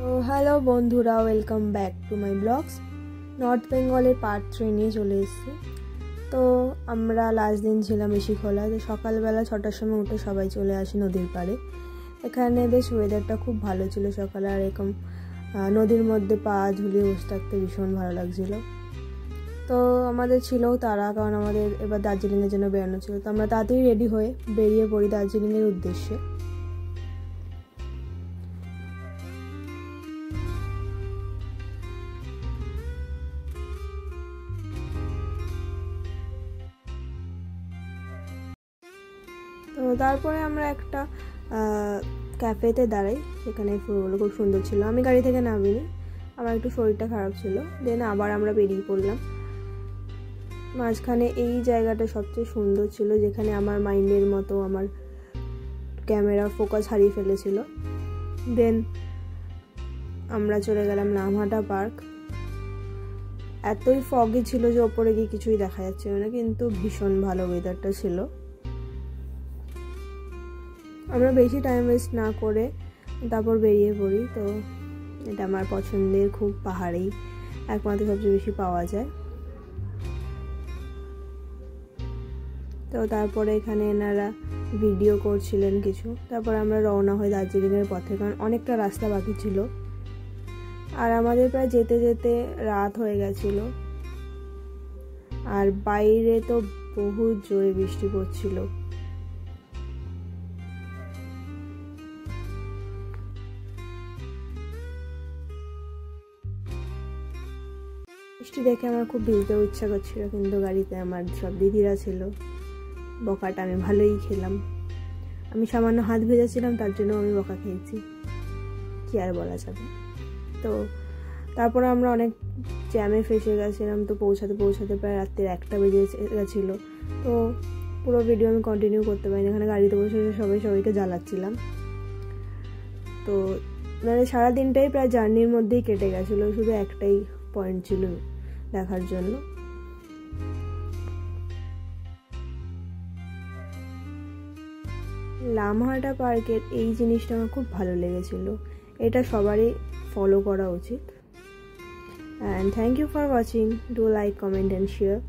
তো হ্যালো বন্ধুরা, welcome back to my blogs. North বেঙ্গলের পার্ট 3 নিয়ে চলে এসেছি। তো আমরা লাস্ট দিন ছিলাম ঋষিখোলায়। তো সকালবেলা 6টার সময় উঠে সবাই চলে আসি নদীর পাড়ে। এখানে বেশ ওয়েদারটা খুব ভালো ছিল সকালে, আর এরকম নদীর মধ্যে পা ঝুলিয়ে বসে থাকতে ভীষণ ভালো লাগছিলো। তো আমাদের ছিলও তারা, কারণ আমাদের এবার দার্জিলিংয়ের জন্য বেরোনো ছিল। তো আমরা তাড়াতাড়ি রেডি হয়ে বেরিয়ে পড়ি দার্জিলিংয়ের উদ্দেশ্যে। তো তারপরে আমরা একটা ক্যাফেতে দাঁড়াই, সেখানে ফুলগুলো খুব সুন্দর ছিল। আমি গাড়ি থেকে নামিনি, আমার একটু শরীরটা খারাপ ছিল। দেন আবার আমরা বেরিয়ে পড়লাম। মাঝখানে এই জায়গাটা সবচেয়ে সুন্দর ছিল, যেখানে আমার মাইন্ডের মতো আমার ক্যামেরা ফোকাস হারিয়ে ফেলেছিল। দেন আমরা চলে গেলাম নামহাটা পার্ক। এতই ফগি ছিল যে ওপরে গিয়ে কিছুই দেখা যাচ্ছিল না, কিন্তু ভীষণ ভালো ওয়েদারটা ছিল। আমরা বেশি টাইম ওয়েস্ট না করে তারপর বেরিয়ে পড়ি। তো এটা আমার পছন্দের, খুব পাহাড়েই একমাত্র সবচেয়ে বেশি পাওয়া যায়। তো তারপরে এখানে এনারা ভিডিও করছিলেন কিছু। তারপর আমরা রওনা হই দার্জিলিংয়ের পথে, কারণ অনেকটা রাস্তা বাকি ছিল। আর আমাদের প্রায় যেতে যেতে রাত হয়ে গেছিল, আর বাইরে তো বহু জোরে বৃষ্টি পড়ছিল। বৃষ্টি দেখে আমার খুব ভিজতেও ইচ্ছা করছিল, কিন্তু গাড়িতে আমার সব দিদিরা ছিল। বকাটা আমি ভালোই খেলাম। আমি সামান্য হাত ভেজেছিলাম, তার জন্য আমি বকা খেয়েছি, কি আর বলা যাবে। তো তারপরে আমরা অনেক জ্যামে ফেসে গেছিলাম। তো পৌঁছাতে প্রায় রাত্রির 1টা বেজে গেছিলো। তো পুরো ভিডিও আমি কন্টিনিউ করতে পারিনি, এখানে গাড়িতে বসে সবাইকে জ্বালাচ্ছিলাম। তো মানে সারা দিনটাই প্রায় জার্নির মধ্যেই কেটে গেছিলো, শুধু একটাই পয়েন্ট ছিল দেখার জন্য। লামহাটা পার্কের এই জিনিসটা আমার খুব ভালো লেগেছিল, এটা সবারই ফলো করা উচিত। And thank you for watching. Do like, comment and share.